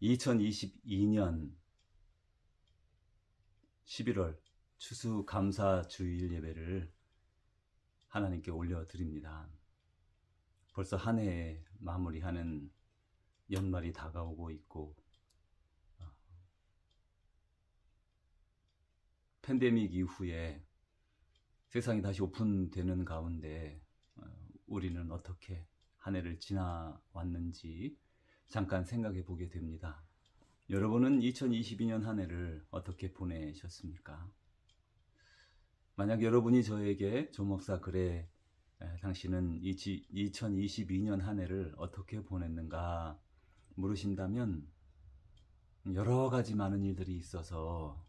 2022년 11월 추수감사주일 예배를 하나님께 올려드립니다. 벌써 한 해 마무리하는 연말이 다가오고 있고, 팬데믹 이후에 세상이 다시 오픈되는 가운데 우리는 어떻게 한 해를 지나왔는지 잠깐 생각해 보게 됩니다. 여러분은 2022년 한 해를 어떻게 보내셨습니까? 만약 여러분이 저에게 조 목사 그래, 당신은 2022년 한 해를 어떻게 보냈는가 물으신다면 여러 가지 많은 일들이 있어서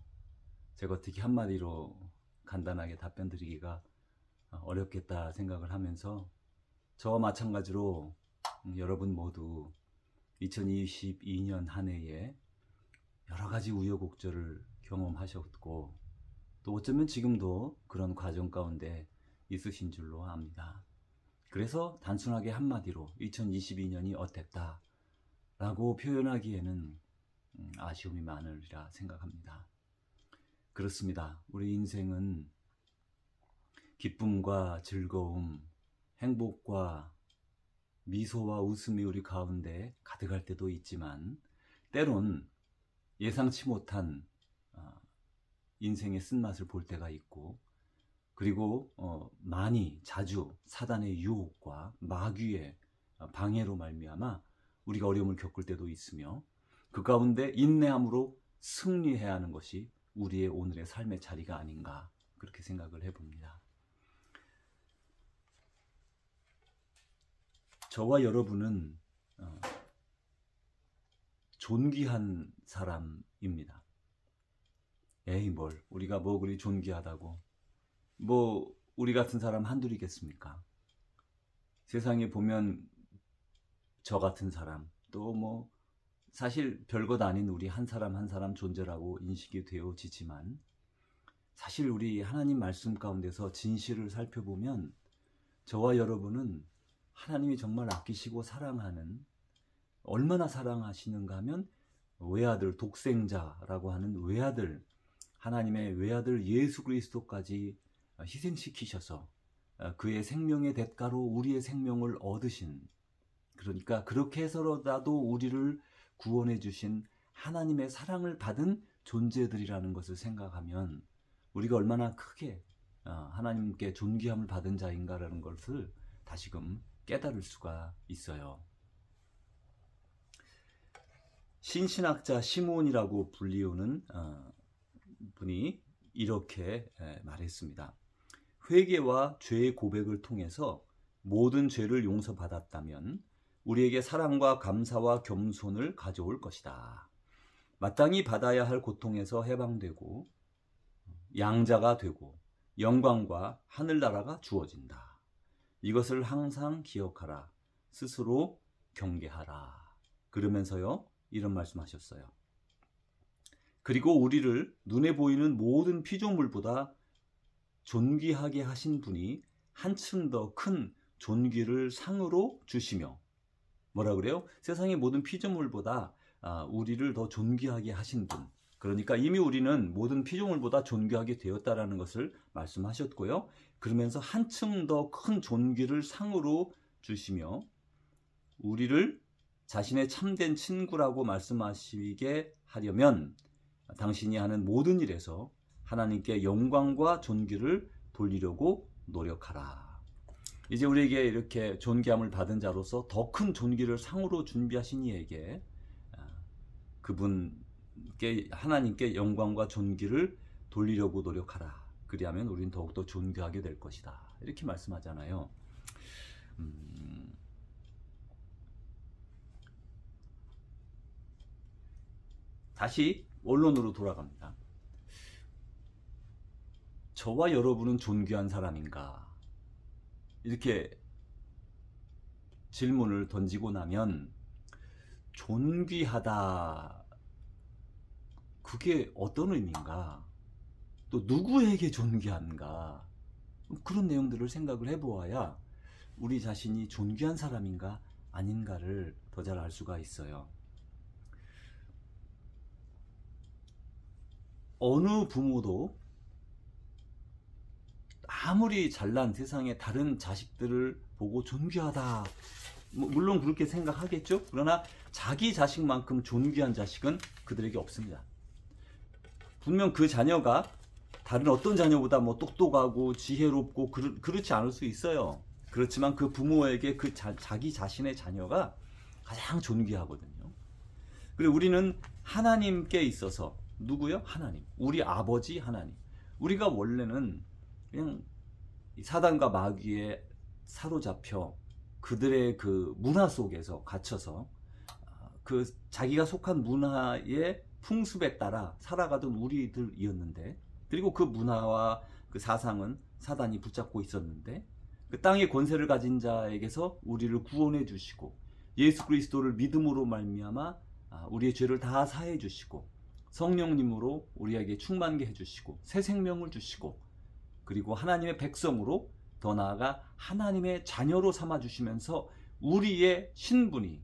제가 어떻게 한마디로 간단하게 답변 드리기가 어렵겠다 생각을 하면서, 저와 마찬가지로 여러분 모두 2022년 한 해에 여러 가지 우여곡절을 경험하셨고, 또 어쩌면 지금도 그런 과정 가운데 있으신 줄로 압니다. 그래서 단순하게 한마디로 2022년이 어땠다 라고 표현하기에는 아쉬움이 많으리라 생각합니다. 그렇습니다. 우리 인생은 기쁨과 즐거움, 행복과 미소와 웃음이 우리 가운데 가득할 때도 있지만, 때론 예상치 못한 인생의 쓴맛을 볼 때가 있고, 그리고 자주 사단의 유혹과 마귀의 방해로 말미암아 우리가 어려움을 겪을 때도 있으며, 그 가운데 인내함으로 승리해야 하는 것이 우리의 오늘의 삶의 자리가 아닌가, 그렇게 생각을 해봅니다. 저와 여러분은 존귀한 사람입니다. 우리가 뭐 그리 존귀하다고, 우리 같은 사람 한둘이겠습니까? 세상에 보면 저 같은 사람, 또 사실 별것 아닌 우리 한 사람 한 사람 존재라고 인식이 되어지지만, 사실 우리 하나님 말씀 가운데서 진실을 살펴보면 저와 여러분은 하나님이 정말 아끼시고 사랑하는, 얼마나 사랑하시는가 하면 외아들, 독생자라고 하는 외아들, 하나님의 외아들 예수 그리스도까지 희생시키셔서 그의 생명의 대가로 우리의 생명을 얻으신, 그러니까 그렇게 해서라도 우리를 구원해 주신 하나님의 사랑을 받은 존재들이라는 것을 생각하면 우리가 얼마나 크게 하나님께 존귀함을 받은 자인가라는 것을 다시금 깨달을 수가 있어요. 신신학자 시므온이라고 불리우는 분이 이렇게 말했습니다. 회개와 죄의 고백을 통해서 모든 죄를 용서받았다면 우리에게 사랑과 감사와 겸손을 가져올 것이다. 마땅히 받아야 할 고통에서 해방되고 양자가 되고 영광과 하늘나라가 주어진다. 이것을 항상 기억하라. 스스로 경계하라. 그러면서요, 이런 말씀하셨어요. 그리고 우리를 눈에 보이는 모든 피조물보다 존귀하게 하신 분이 한층 더 큰 존귀를 상으로 주시며, 뭐라 그래요? 세상의 모든 피조물보다 우리를 더 존귀하게 하신 분, 그러니까 이미 우리는 모든 피조물보다 존귀하게 되었다라는 것을 말씀하셨고요. 그러면서 한층 더 큰 존귀를 상으로 주시며, 우리를 자신의 참된 친구라고 말씀하시게 하려면 당신이 하는 모든 일에서 하나님께 영광과 존귀를 돌리려고 노력하라. 이제 우리에게 이렇게 존귀함을 받은 자로서 더 큰 존귀를 상으로 준비하신 이에게 그분께, 하나님께 영광과 존귀를 돌리려고 노력하라. 그리하면 우리는 더욱더 존귀하게 될 것이다. 이렇게 말씀하잖아요. 다시 원론으로 돌아갑니다. 저와 여러분은 존귀한 사람인가? 이렇게 질문을 던지고 나면, 존귀하다, 그게 어떤 의미인가? 또 누구에게 존귀한가? 그런 내용들을 생각을 해보아야 우리 자신이 존귀한 사람인가 아닌가를 더 잘 알 수가 있어요. 어느 부모도 아무리 잘난 세상의 다른 자식들을 보고 존귀하다, 물론 그렇게 생각하겠죠. 그러나 자기 자식만큼 존귀한 자식은 그들에게 없습니다. 분명 그 자녀가 다른 어떤 자녀보다 뭐 똑똑하고 지혜롭고 그렇지 않을 수 있어요. 그렇지만 그 부모에게 그 자기 자신의 자녀가 가장 존귀하거든요. 그리고 우리는 하나님께 있어서, 누구요? 하나님, 우리 아버지 하나님. 우리가 원래는 그냥 사단과 마귀에 사로잡혀 그들의 그 문화 속에서 갇혀서 그 자기가 속한 문화의 풍습에 따라 살아가던 우리들이었는데, 그리고 그 문화와 그 사상은 사단이 붙잡고 있었는데, 그 땅의 권세를 가진 자에게서 우리를 구원해 주시고 예수 그리스도를 믿음으로 말미암아 우리의 죄를 다 사해 주시고 성령님으로 우리에게 충만케 해주시고 새 생명을 주시고, 그리고 하나님의 백성으로, 더 나아가 하나님의 자녀로 삼아주시면서 우리의 신분이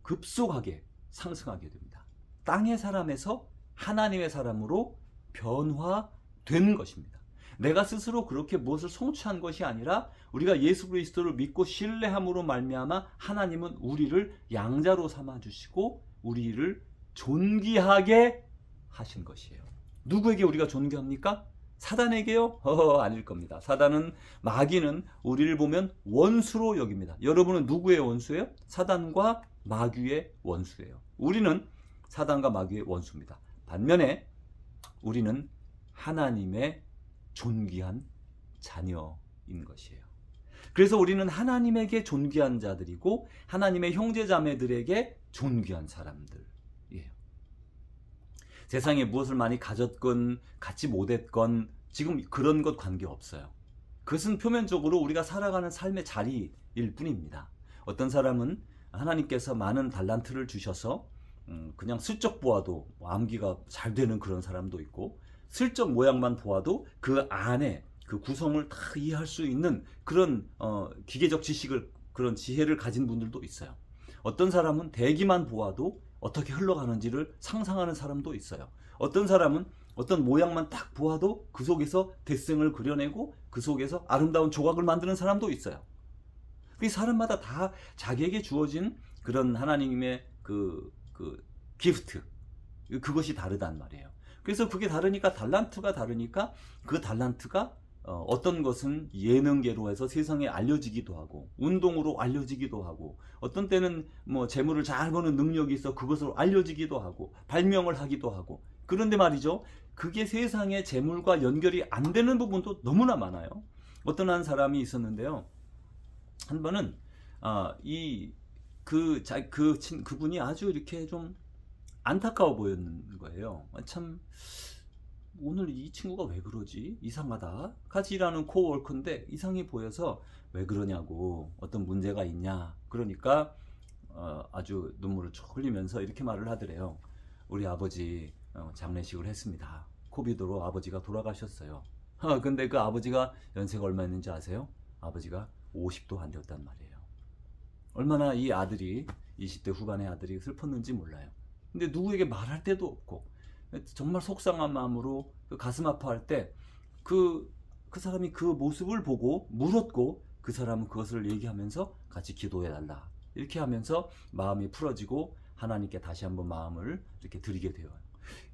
급속하게 상승하게 됩니다. 땅의 사람에서 하나님의 사람으로 변화된 것입니다. 내가 스스로 그렇게 무엇을 성취한 것이 아니라 우리가 예수 그리스도를 믿고 신뢰함으로 말미암아 하나님은 우리를 양자로 삼아주시고 우리를 존귀하게 하신 것이에요. 누구에게 우리가 존귀합니까? 사단에게요? 아닐 겁니다. 사단은, 마귀는 우리를 보면 원수로 여깁니다. 여러분은 누구의 원수예요? 사단과 마귀의 원수예요. 우리는 사단과 마귀의 원수입니다. 반면에 우리는 하나님의 존귀한 자녀인 것이에요. 그래서 우리는 하나님에게 존귀한 자들이고 하나님의 형제자매들에게 존귀한 사람들이에요. 세상에 무엇을 많이 가졌건 갖지 못했건 지금 그런 것 관계없어요. 그것은 표면적으로 우리가 살아가는 삶의 자리일 뿐입니다. 어떤 사람은 하나님께서 많은 달란트를 주셔서 그냥 슬쩍 보아도 암기가 잘 되는 그런 사람도 있고, 슬쩍 모양만 보아도 그 안에 그 구성을 다 이해할 수 있는 그런 기계적 지식을, 그런 지혜를 가진 분들도 있어요. 어떤 사람은 대기만 보아도 어떻게 흘러가는지를 상상하는 사람도 있어요. 어떤 사람은 어떤 모양만 딱 보아도 그 속에서 대승을 그려내고 그 속에서 아름다운 조각을 만드는 사람도 있어요. 그 사람마다 다 자기에게 주어진 그런 하나님의 그 기프트, 그것이 다르단 말이에요. 그래서 그게 다르니까, 달란트가 다르니까 그 달란트가 어떤 것은 예능계로 해서 세상에 알려지기도 하고, 운동으로 알려지기도 하고, 어떤 때는 뭐 재물을 잘 버는 능력이 있어 그것으로 알려지기도 하고, 발명을 하기도 하고. 그런데 말이죠, 그게 세상의 재물과 연결이 안 되는 부분도 너무나 많아요. 어떤 한 사람이 있었는데요. 한 번은 그분이 아주 이렇게 좀 안타까워 보였는 거예요. 참, 오늘 이 친구가 왜 그러지? 이상하다. 같이 일하는 코워커인데 이상해 보여서 왜 그러냐고, 어떤 문제가 있냐. 그러니까 아주 눈물을 쭉 흘리면서 이렇게 말을 하더래요. 우리 아버지 장례식을 했습니다. 코비드로 아버지가 돌아가셨어요. 근데 그 아버지가 연세가 얼마 있는지 아세요? 아버지가 50도 안 되었단 말이에요. 얼마나 이 아들이, 20대 후반의 아들이 슬펐는지 몰라요. 근데 누구에게 말할 데도 없고, 정말 속상한 마음으로 가슴 아파할 때 그 사람이 그 모습을 보고 물었고, 그 사람은 그것을 얘기하면서 같이 기도해달라 이렇게 하면서 마음이 풀어지고 하나님께 다시 한번 마음을 이렇게 드리게 돼요.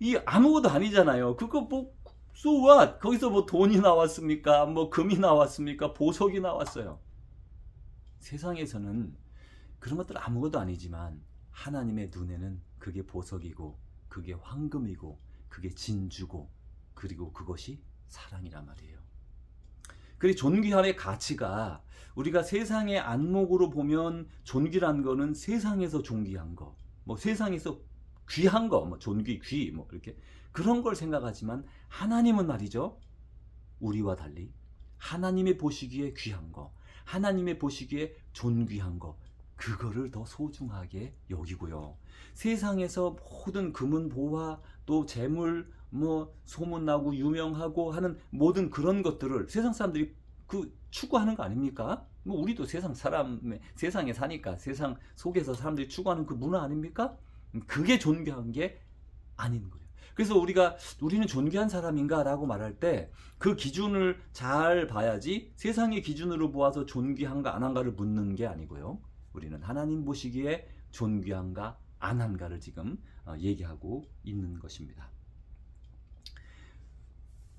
이 아무것도 아니잖아요. 그거 뭐 so what? 거기서 뭐 돈이 나왔습니까? 뭐 금이 나왔습니까? 보석이 나왔어요. 세상에서는 그런 것들 아무것도 아니지만 하나님의 눈에는 그게 보석이고, 그게 황금이고, 그게 진주고, 그리고 그것이 사랑이란 말이에요. 그리고 존귀함의 가치가, 우리가 세상의 안목으로 보면 존귀란 거는 세상에서 존귀한 거, 뭐 세상에서 귀한 거, 뭐 존귀, 귀, 뭐 이렇게 그런 걸 생각하지만, 하나님은 말이죠, 우리와 달리 하나님이 보시기에 귀한 거, 하나님이 보시기에 존귀한 거, 그거를 더 소중하게 여기고요. 세상에서 모든 금은보화, 또 재물, 뭐 소문나고 유명하고 하는 모든 그런 것들을 세상 사람들이 추구하는 거 아닙니까? 뭐 우리도 세상에 사니까 세상 속에서 사람들이 추구하는 그 문화 아닙니까? 그게 존귀한 게 아닌 거예요. 그래서 우리는 존귀한 사람인가 라고 말할 때 그 기준을 잘 봐야지 세상의 기준으로 보아서 존귀한가 안 한가를 묻는 게 아니고요. 우리는 하나님 보시기에 존귀한가 안 한가를 지금 얘기하고 있는 것입니다.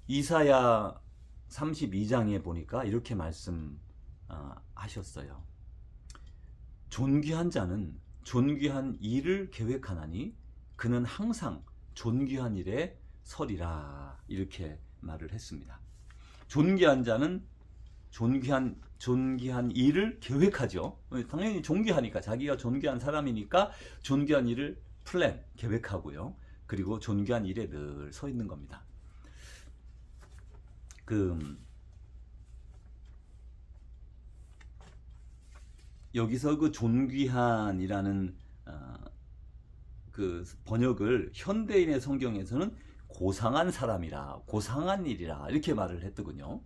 이사야 32장에 보니까 이렇게 말씀하셨어요. 존귀한 자는 존귀한 일을 계획하나니 그는 항상 존귀한 일에 서리라, 이렇게 말을 했습니다. 존귀한 자는 존귀한 일을 계획하죠. 당연히 존귀하니까, 자기가 존귀한 사람이니까 존귀한 일을 계획하고요. 그리고 존귀한 일에 늘 서 있는 겁니다. 여기서 그 존귀한이라는 그 번역을 현대인의 성경에서는 고상한 사람이라, 고상한 일이라 이렇게 말을 했더군요.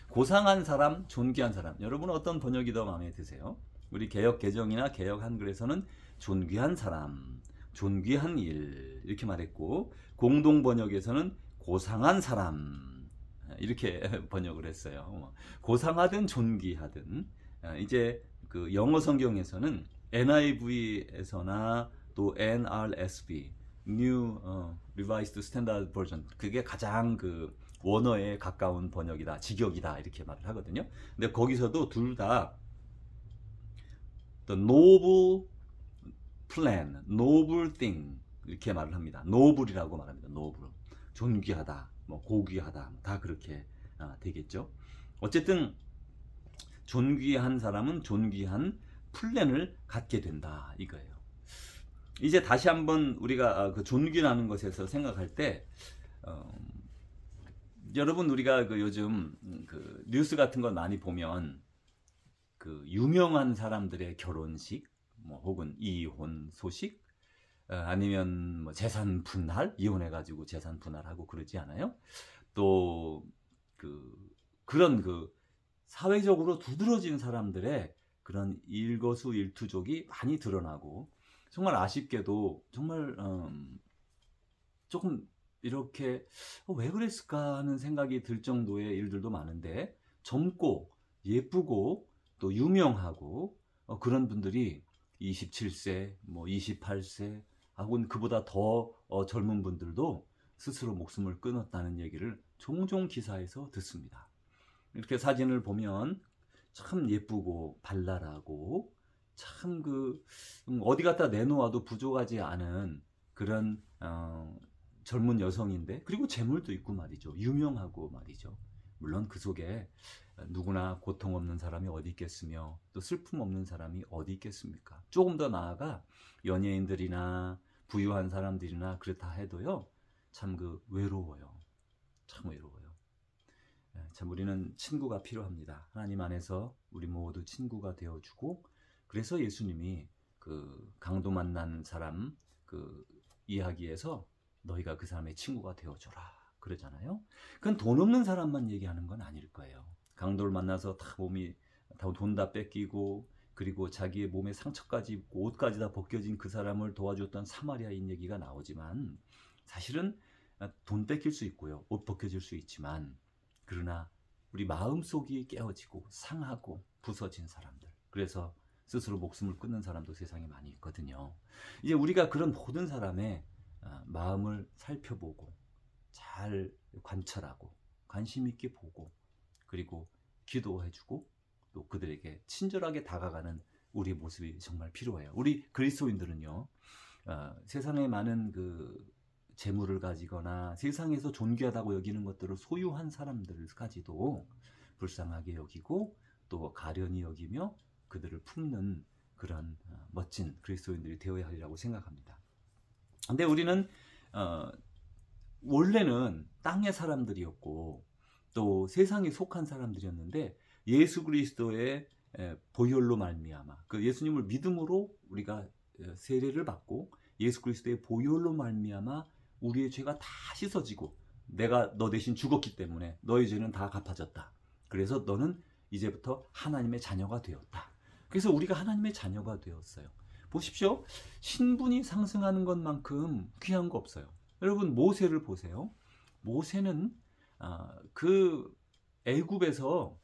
고상한 사람, 존귀한 사람. 여러분은 어떤 번역이 더 마음에 드세요? 우리 개역 개정이나 개역 한글에서는 존귀한 사람, 존귀한 일 이렇게 말했고, 공동 번역에서는 고상한 사람 이렇게 번역을 했어요. 고상하든 존귀하든. 이제 그 영어 성경에서는 NIV에서나 또 NRSV, New Revised Standard Version, 그게 가장 그 원어에 가까운 번역이다, 직역이다 이렇게 말을 하거든요. 근데 거기서도 둘 다 the noble plan, noble thing 이렇게 말을 합니다. noble이라고 말합니다. noble, 존귀하다, 뭐 고귀하다, 다 그렇게 되겠죠. 어쨌든 존귀한 사람은 존귀한 플랜을 갖게 된다 이거예요. 이제 다시 한번 우리가 그 존귀라는 것에서 생각할 때 여러분, 우리가 그 요즘 그 뉴스 같은 걸 많이 보면 그 유명한 사람들의 결혼식, 뭐 혹은 이혼 소식, 아니면 뭐 재산 분할, 이혼해 가지고 재산 분할하고 그러지 않아요? 또 그런 사회적으로 두드러진 사람들의 그런 일거수일투족이 많이 드러나고, 정말 아쉽게도 정말 조금 이렇게 왜 그랬을까 하는 생각이 들 정도의 일들도 많은데, 젊고 예쁘고 또 유명하고 그런 분들이 27세, 뭐 28세 하고는 그보다 더 젊은 분들도 스스로 목숨을 끊었다는 얘기를 종종 기사에서 듣습니다. 이렇게 사진을 보면 참 예쁘고 발랄하고 참 어디 갖다 내놓아도 부족하지 않은 그런 젊은 여성인데, 그리고 재물도 있고 말이죠. 유명하고 말이죠. 물론 그 속에 누구나 고통 없는 사람이 어디 있겠으며 또 슬픔 없는 사람이 어디 있겠습니까? 조금 더 나아가 연예인들이나 부유한 사람들이나 그렇다 해도요, 참 외로워요. 참 외로워요. 참 우리는 친구가 필요합니다. 하나님 안에서 우리 모두 친구가 되어주고, 그래서 예수님이 그 강도 만난 사람 그 이야기에서 너희가 그 사람의 친구가 되어줘라 그러잖아요. 그건 돈 없는 사람만 얘기하는 건 아닐 거예요. 강도를 만나서 돈 다 뺏기고, 그리고 자기의 몸에 상처까지 입고 옷까지 다 벗겨진 그 사람을 도와줬던 사마리아인 얘기가 나오지만, 사실은 돈 뺏길 수 있고요, 옷 벗겨질 수 있지만, 그러나 우리 마음속이 깨어지고 상하고 부서진 사람들, 그래서 스스로 목숨을 끊는 사람도 세상에 많이 있거든요. 이제 우리가 그런 모든 사람의 마음을 살펴보고 잘 관찰하고 관심 있게 보고, 그리고 기도해주고 또 그들에게 친절하게 다가가는 우리 모습이 정말 필요해요. 우리 그리스도인들은요, 세상에 많은 재물을 가지거나 세상에서 존귀하다고 여기는 것들을 소유한 사람들까지도 불쌍하게 여기고 또 가련히 여기며 그들을 품는 그런 멋진 그리스도인들이 되어야 하리라고 생각합니다. 근데 우리는 원래는 땅의 사람들이었고 또 세상에 속한 사람들이었는데, 예수 그리스도의 보혈로 말미암아, 그 예수님을 믿음으로 우리가 세례를 받고 예수 그리스도의 보혈로 말미암아 우리의 죄가 다 씻어지고, 내가 너 대신 죽었기 때문에 너의 죄는 다 갚아졌다. 그래서 너는 이제부터 하나님의 자녀가 되었다. 그래서 우리가 하나님의 자녀가 되었어요. 보십시오. 신분이 상승하는 것만큼 귀한 거 없어요. 여러분 모세를 보세요. 모세는 그 애굽에서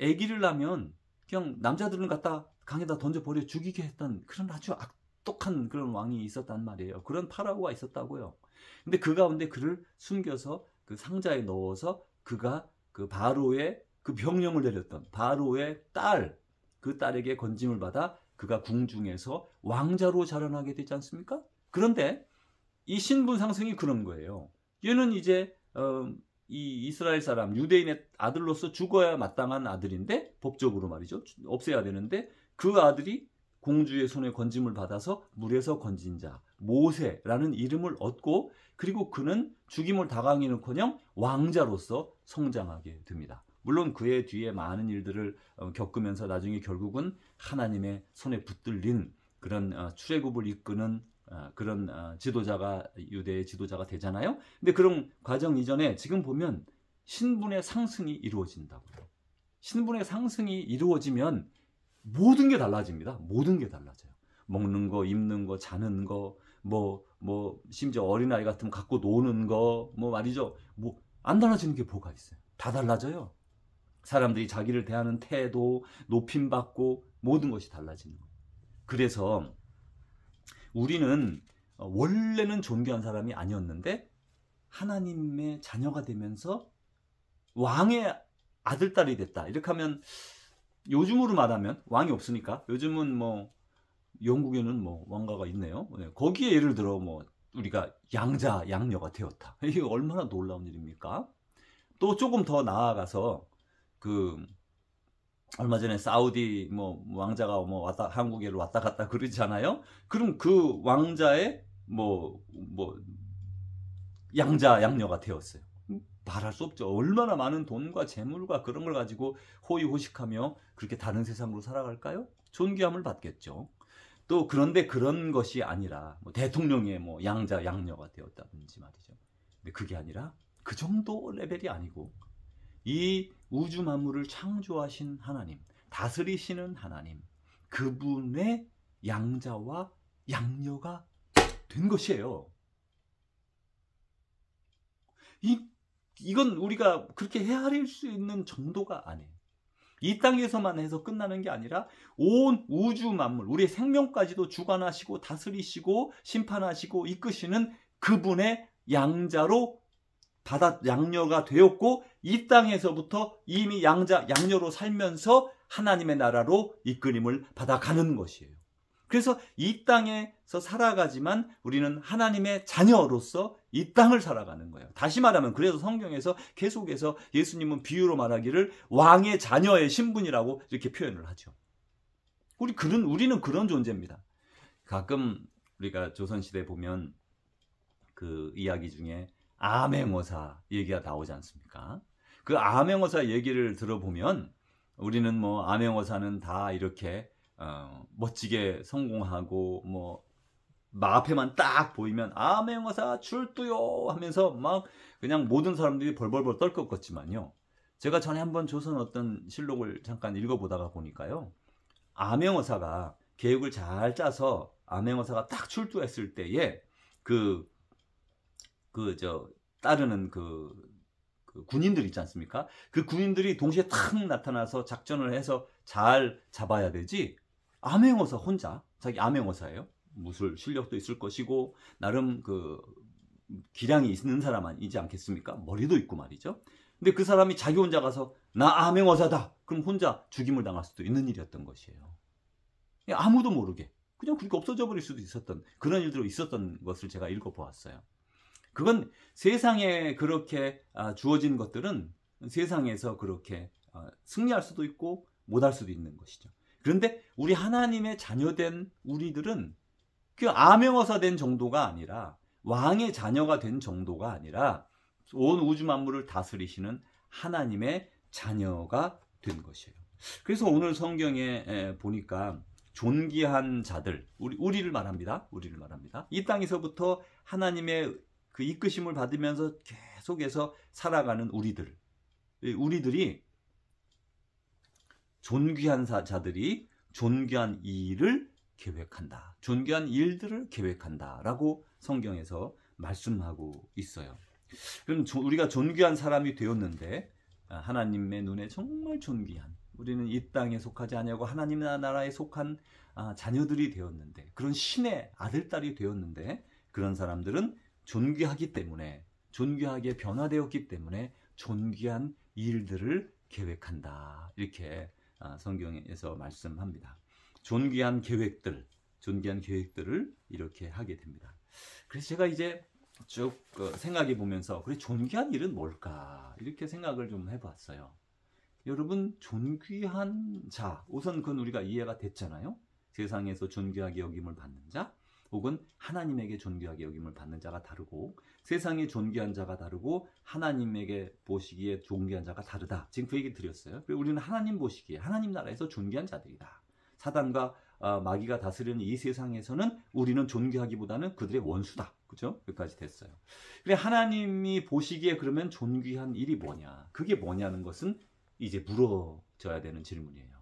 아기를 낳으면 그냥 남자들은 갖다 강에다 던져버려 죽이게 했던 그런 아주 악독한 그런 왕이 있었단 말이에요. 그런 파라오가 있었다고요. 근데 그 가운데 그를 숨겨서 그 상자에 넣어서 그가 그 바로의 그 병령을 내렸던 바로의 딸, 그 딸에게 건짐을 받아 그가 궁중에서 왕자로 자라나게 되지 않습니까? 그런데 이 신분 상승이 그런 거예요. 얘는 이제 이 이스라엘 사람 유대인의 아들로서 죽어야 마땅한 아들인데, 법적으로 말이죠, 없애야 되는데, 그 아들이 공주의 손에 건짐을 받아서 물에서 건진 자 모세라는 이름을 얻고, 그리고 그는 죽임을 당하기는커녕 왕자로서 성장하게 됩니다. 물론 그의 뒤에 많은 일들을 겪으면서 나중에 결국은 하나님의 손에 붙들린 그런 출애굽을 이끄는 그런 지도자가, 유대의 지도자가 되잖아요. 근데 그런 과정 이전에 지금 보면 신분의 상승이 이루어진다고요. 신분의 상승이 이루어지면 모든 게 달라집니다. 모든 게 달라져요. 먹는 거, 입는 거, 자는 거, 심지어 어린아이 같으면 갖고 노는 거, 말이죠. 안 달라지는 게 뭐가 있어요? 다 달라져요. 사람들이 자기를 대하는 태도, 높임받고 모든 것이 달라지는 거예요. 그래서 우리는 원래는 존귀한 사람이 아니었는데 하나님의 자녀가 되면서 왕의 아들, 딸이 됐다. 이렇게 하면, 요즘으로 말하면 왕이 없으니까 요즘은 영국에는 왕가가 있네요. 거기에 예를 들어 우리가 양자, 양녀가 되었다. 이게 얼마나 놀라운 일입니까? 또 조금 더 나아가서 얼마 전에 사우디 왕자가 한국에로 왔다 갔다 그러잖아요. 그럼 그 왕자의 양자, 양녀가 되었어요. 말할 수 없죠. 얼마나 많은 돈과 재물과 그런 걸 가지고 호의호식하며 그렇게 다른 세상으로 살아갈까요? 존귀함을 받겠죠. 또 그런데 그런 것이 아니라 대통령의 양자, 양녀가 되었다든지 말이죠. 근데 그게 아니라 그 정도 레벨이 아니고, 이 우주 만물을 창조하신 하나님, 다스리시는 하나님, 그분의 양자와 양녀가 된 것이에요. 이건 우리가 그렇게 헤아릴 수 있는 정도가 아니에요. 이 땅에서만 해서 끝나는 게 아니라 온 우주 만물, 우리의 생명까지도 주관하시고 다스리시고 심판하시고 이끄시는 그분의 양자로 양녀가 되었고, 이 땅에서부터 이미 양자, 양녀로 살면서 하나님의 나라로 이끌림을 받아가는 것이에요. 그래서 이 땅에서 살아가지만 우리는 하나님의 자녀로서 이 땅을 살아가는 거예요. 다시 말하면, 그래서 성경에서 계속해서 예수님은 비유로 말하기를 왕의 자녀의 신분이라고 이렇게 표현을 하죠. 우리는 그런 존재입니다. 가끔 우리가 조선시대 보면 그 이야기 중에 암행어사 얘기가 나오지 않습니까? 그 암행어사 얘기를 들어보면 우리는 암행어사는 다 이렇게 멋지게 성공하고 앞에만 딱 보이면 암행어사 출두요 하면서 막 그냥 모든 사람들이 벌벌벌 떨 것 같지만요, 제가 전에 한번 조선 어떤 실록을 잠깐 읽어보다가 보니까요, 암행어사가 계획을 잘 짜서 암행어사가 딱 출두했을 때에 따르는 군인들 있지 않습니까? 그 군인들이 동시에 탁 나타나서 작전을 해서 잘 잡아야 되지, 암행어사 혼자, 자기 암행어사예요. 무술 실력도 있을 것이고 나름 기량이 있는 사람이지 않겠습니까? 머리도 있고 말이죠. 근데 그 사람이 자기 혼자 가서 나 암행어사다, 그럼 혼자 죽임을 당할 수도 있는 일이었던 것이에요. 아무도 모르게 그냥 그렇게 없어져 버릴 수도 있었던 그런 일들이 있었던 것을 제가 읽어보았어요. 그건 세상에 그렇게 주어진 것들은 세상에서 그렇게 승리할 수도 있고 못할 수도 있는 것이죠. 그런데 우리 하나님의 자녀된 우리들은 그 암행어사 된 정도가 아니라, 왕의 자녀가 된 정도가 아니라 온 우주 만물을 다스리시는 하나님의 자녀가 된 것이에요. 그래서 오늘 성경에 보니까 존귀한 자들, 우리를 말합니다. 이 땅에서부터 하나님의 그 이끄심을 받으면서 계속해서 살아가는 우리들이 존귀한 자들이 존귀한 일을 계획한다, 존귀한 일들을 계획한다 라고 성경에서 말씀하고 있어요. 그럼 우리가 존귀한 사람이 되었는데 하나님의 눈에 정말 존귀한, 우리는 이 땅에 속하지 아니하고 하나님 나라에 속한 자녀들이 되었는데, 그런 신의 아들, 딸이 되었는데, 그런 사람들은 존귀하기 때문에, 존귀하게 변화되었기 때문에 존귀한 일들을 계획한다. 이렇게 성경에서 말씀합니다. 존귀한 계획들을 이렇게 하게 됩니다. 그래서 제가 이제 쭉 생각해 보면서, 그래, 존귀한 일은 뭘까? 이렇게 생각을 좀 해봤어요. 여러분, 존귀한 자, 우선 그건 우리가 이해가 됐잖아요. 세상에서 존귀하게 여김을 받는 자, 혹은 하나님에게 존귀하게 여김을 받는 자가 다르고, 세상에 존귀한 자가 다르고 하나님에게 보시기에 존귀한 자가 다르다. 지금 그 얘기 드렸어요. 우리는 하나님 보시기에 하나님 나라에서 존귀한 자들이다. 사단과 마귀가 다스리는 이 세상에서는 우리는 존귀하기보다는 그들의 원수다. 그죠? 여기까지 됐어요. 그래, 하나님이 보시기에 그러면 존귀한 일이 뭐냐? 그게 뭐냐는 것은 이제 물어져야 되는 질문이에요.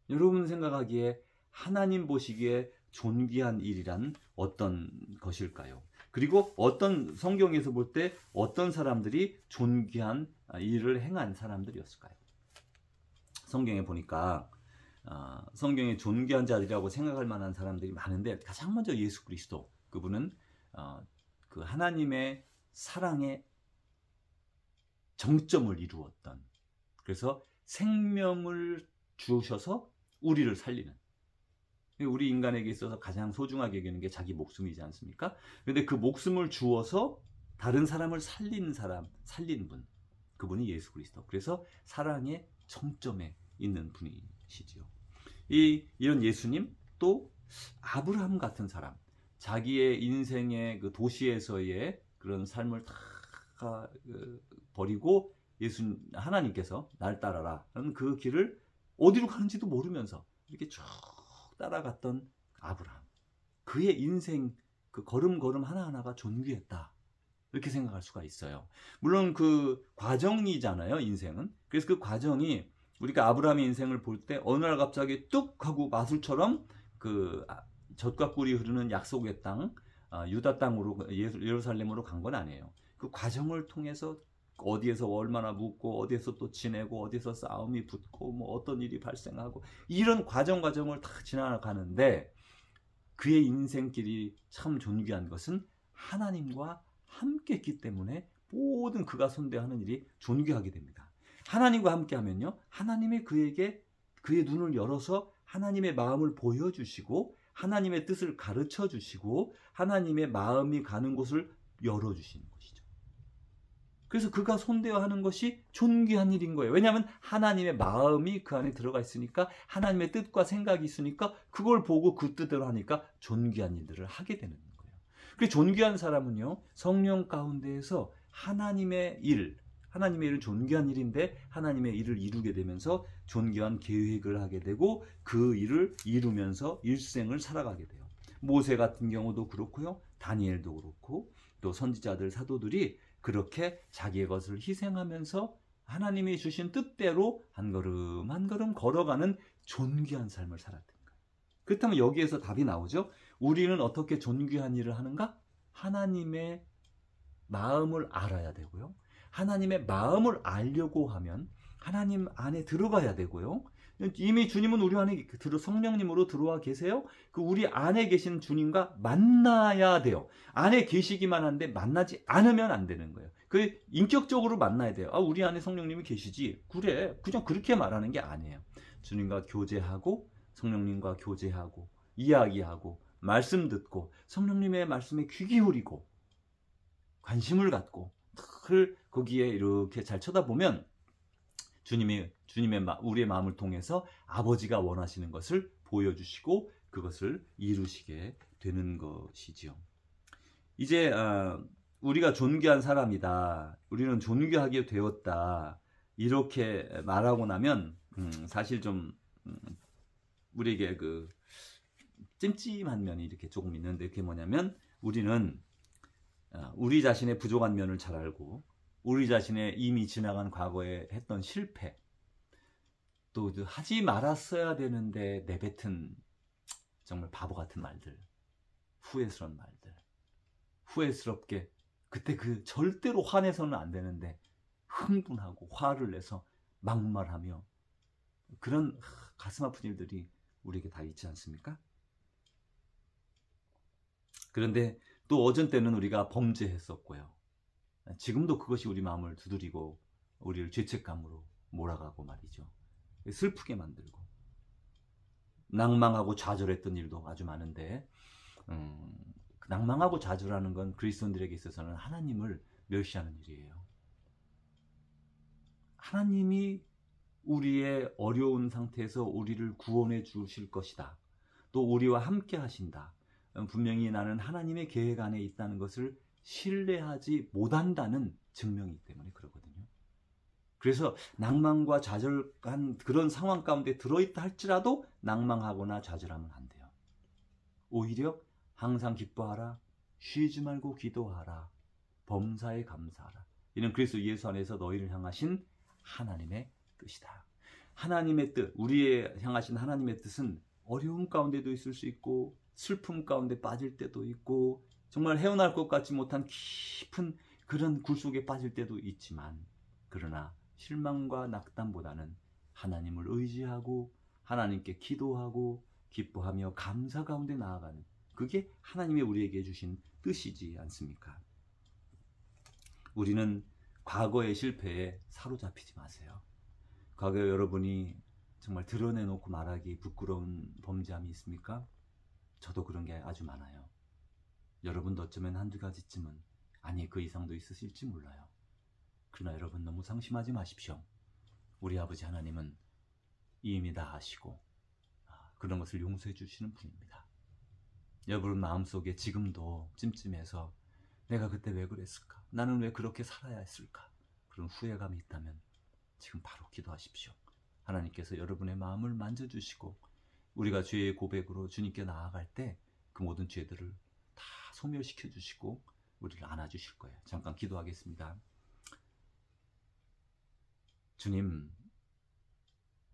여러분 생각하기에 하나님 보시기에 존귀한 일이란 어떤 것일까요? 그리고 어떤, 성경에서 볼 때 어떤 사람들이 존귀한 일을 행한 사람들이었을까요? 성경에 보니까 성경에 존귀한 자들이라고 생각할 만한 사람들이 많은데, 가장 먼저 예수 그리스도, 그분은 그 하나님의 사랑의 정점을 이루었던, 그래서 생명을 주셔서 우리를 살리는, 우리 인간에게 있어서 가장 소중하게 여기는 게 자기 목숨이지 않습니까? 그런데 그 목숨을 주어서 다른 사람을 살린 분, 그분이 예수 그리스도. 그래서 사랑의 정점에 있는 분이시죠. 이런 예수님, 또 아브라함 같은 사람, 자기의 인생의 그 도시에서의 그런 삶을 다 버리고 하나님께서 날 따라라 라는 그 길을 어디로 가는지도 모르면서 이렇게 쭉 따라갔던 아브라함, 그의 인생 그 걸음걸음 하나하나가 존귀했다, 이렇게 생각할 수가 있어요. 물론 그 과정이잖아요, 인생은. 그래서 그 과정이, 우리가 아브라함의 인생을 볼 때 어느 날 갑자기 뚝 하고 마술처럼 그 젖과 꿀이 흐르는 약속의 땅, 유다 땅으로, 예루살렘으로 간 건 아니에요. 그 과정을 통해서 어디에서 얼마나 묵고, 어디에서 또 지내고, 어디에서 싸움이 붙고, 뭐 어떤 일이 발생하고, 이런 과정을 다 지나가는데, 그의 인생길이 참 존귀한 것은 하나님과 함께 했기 때문에 모든 그가 손대하는 일이 존귀하게 됩니다. 하나님과 함께 하면요, 하나님이 그에게 그의 눈을 열어서 하나님의 마음을 보여주시고, 하나님의 뜻을 가르쳐 주시고, 하나님의 마음이 가는 곳을 열어주시는 것이죠. 그래서 그가 손대어 하는 것이 존귀한 일인 거예요. 왜냐하면 하나님의 마음이 그 안에 들어가 있으니까, 하나님의 뜻과 생각이 있으니까, 그걸 보고 그 뜻대로 하니까 존귀한 일들을 하게 되는 거예요. 그 존귀한 사람은요, 성령 가운데에서 하나님의 일은 존귀한 일인데, 하나님의 일을 이루게 되면서 존귀한 계획을 하게 되고, 그 일을 이루면서 일생을 살아가게 돼요. 모세 같은 경우도 그렇고요, 다니엘도 그렇고, 또 선지자들, 사도들이 그렇게 자기의 것을 희생하면서 하나님이 주신 뜻대로 한 걸음 한 걸음 걸어가는 존귀한 삶을 살았던 거예요. 그렇다면 여기에서 답이 나오죠. 우리는 어떻게 존귀한 일을 하는가? 하나님의 마음을 알아야 되고요, 하나님의 마음을 알려고 하면 하나님 안에 들어가야 되고요, 이미 주님은 우리 안에 성령님으로 들어와 계세요. 그 우리 안에 계신 주님과 만나야 돼요. 안에 계시기만 한데 만나지 않으면 안 되는 거예요. 그 인격적으로 만나야 돼요. 우리 안에 성령님이 계시지. 그래, 그냥 그렇게 말하는 게 아니에요. 주님과 교제하고, 성령님과 교제하고, 이야기하고, 말씀 듣고, 성령님의 말씀에 귀 기울이고, 관심을 갖고, 거기에 이렇게 잘 쳐다보면 우리의 마음을 통해서 아버지가 원하시는 것을 보여주시고, 그것을 이루시게 되는 것이지요. 이제 우리가 존귀한 사람이다, 우리는 존귀하게 되었다, 이렇게 말하고 나면 사실 좀 우리에게 그 찜찜한 면이 이렇게 조금 있는데, 그게 뭐냐면, 우리는 우리 자신의 부족한 면을 잘 알고, 우리 자신의 이미 지나간 과거에 했던 실패, 또 하지 말았어야 되는데 내뱉은 정말 바보 같은 말들, 후회스러운 말들, 후회스럽게 그때 절대로 화내서는 안 되는데 흥분하고 화를 내서 막말하며 그런 가슴 아픈 일들이 우리에게 다 있지 않습니까? 그런데 또 어전 때는 우리가 범죄했었고요. 지금도 그것이 우리 마음을 두드리고 우리를 죄책감으로 몰아가고 말이죠. 슬프게 만들고 낭망하고 좌절했던 일도 아주 많은데 낭망하고 좌절하는 건 그리스도인들에게 있어서는 하나님을 멸시하는 일이에요. 하나님이 우리의 어려운 상태에서 우리를 구원해 주실 것이다. 또 우리와 함께 하신다. 분명히 나는 하나님의 계획 안에 있다는 것을 신뢰하지 못한다는 증명이기 때문에 그러거든요. 그래서 낭만과 좌절한 그런 상황 가운데 들어있다 할지라도 낭망하거나 좌절하면 안 돼요. 오히려 항상 기뻐하라. 쉬지 말고 기도하라. 범사에 감사하라. 이는 그리스도 예수 안에서 너희를 향하신 하나님의 뜻이다. 하나님의 뜻, 우리의 향하신 하나님의 뜻은 어려움 가운데도 있을 수 있고 슬픔 가운데 빠질 때도 있고 정말 헤어날 것 같지 못한 깊은 그런 굴 속에 빠질 때도 있지만 그러나 실망과 낙담보다는 하나님을 의지하고 하나님께 기도하고 기뻐하며 감사 가운데 나아가는 그게 하나님의 우리에게 주신 뜻이지 않습니까? 우리는 과거의 실패에 사로잡히지 마세요. 과거에 여러분이 정말 드러내놓고 말하기 부끄러운 범죄함이 있습니까? 저도 그런 게 아주 많아요. 여러분도 어쩌면 한두 가지쯤은 아니 그 이상도 있으실지 몰라요. 그러나 여러분 너무 상심하지 마십시오. 우리 아버지 하나님은 이미 다 아시고 그런 것을 용서해 주시는 분입니다. 여러분 마음속에 지금도 찜찜해서 내가 그때 왜 그랬을까? 나는 왜 그렇게 살아야 했을까? 그런 후회감이 있다면 지금 바로 기도하십시오. 하나님께서 여러분의 마음을 만져주시고 우리가 죄의 고백으로 주님께 나아갈 때 그 모든 죄들을 다 소멸시켜 주시고 우리를 안아주실 거예요. 잠깐 기도하겠습니다. 주님,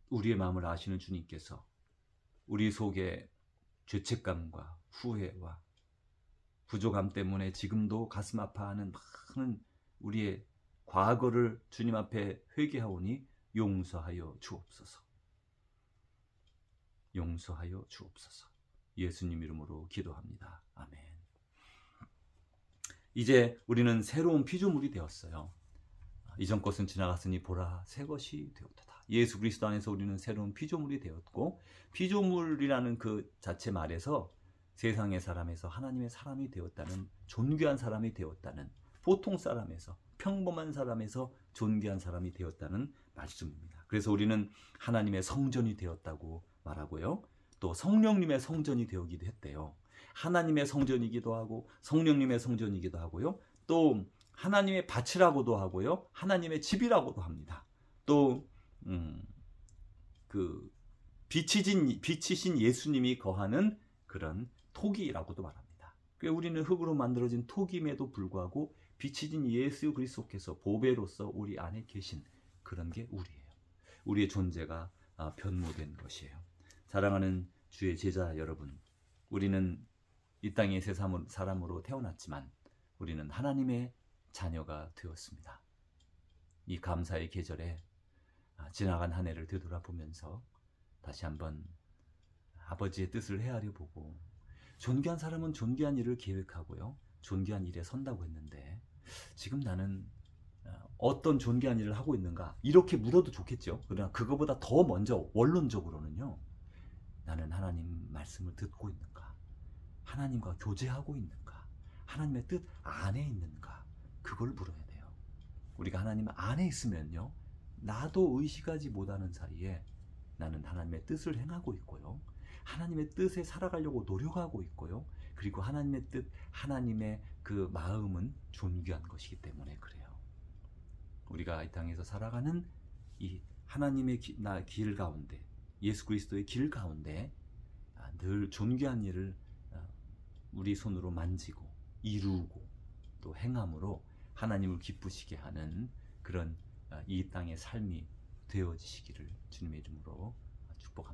우리의 마음을 아시는 주님께서 우리 속에 죄책감과 후회와 부족함 때문에 지금도 가슴 아파하는 많은 우리의 과거를 주님 앞에 회개하오니 용서하여 주옵소서. 용서하여 주옵소서. 예수님 이름으로 기도합니다. 아멘. 이제 우리는 새로운 피조물이 되었어요. 이전 것은 지나갔으니 보라 새 것이 되었도다. 예수 그리스도 안에서 우리는 새로운 피조물이 되었고 피조물이라는 그 자체 말에서 세상의 사람에서 하나님의 사람이 되었다는 존귀한 사람이 되었다는 보통 사람에서 평범한 사람에서 존귀한 사람이 되었다는 말씀입니다. 그래서 우리는 하나님의 성전이 되었다고 말하고요. 또 성령님의 성전이 되었기도 했대요. 하나님의 성전이기도 하고 성령님의 성전이기도 하고요. 또 하나님의 밭이라고도 하고요. 하나님의 집이라고도 합니다. 또 그 빛이신 예수님이 거하는 그런 토기라고도 말합니다. 우리는 흙으로 만들어진 토기임에도 불구하고 빛이신 예수 그리스도께서 보배로서 우리 안에 계신 그런 게 우리예요. 우리의 존재가 변모된 것이에요. 사랑하는 주의 제자 여러분, 우리는 이 땅의 새 사람으로 태어났지만 우리는 하나님의 자녀가 되었습니다. 이 감사의 계절에 지나간 한 해를 되돌아보면서 다시 한번 아버지의 뜻을 헤아려 보고 존귀한 사람은 존귀한 일을 계획하고요. 존귀한 일에 선다고 했는데 지금 나는 어떤 존귀한 일을 하고 있는가? 이렇게 물어도 좋겠죠. 그러나 그거보다 더 먼저 원론적으로는요. 나는 하나님 말씀을 듣고 있는가? 하나님과 교제하고 있는가? 하나님의 뜻 안에 있는가? 그걸 물어야 돼요. 우리가 하나님 안에 있으면요. 나도 의식하지 못하는 사이에 나는 하나님의 뜻을 행하고 있고요. 하나님의 뜻에 살아가려고 노력하고 있고요. 그리고 하나님의 뜻, 하나님의 그 마음은 존귀한 것이기 때문에 그래요. 우리가 이 땅에서 살아가는 이 하나님의 길 가운데, 예수 그리스도의 길 가운데 늘 존귀한 일을 우리 손으로 만지고 이루고 또 행함으로 하나님을 기쁘시게 하는 그런 이 땅의 삶이 되어지시기를 주님의 이름으로 축복합니다.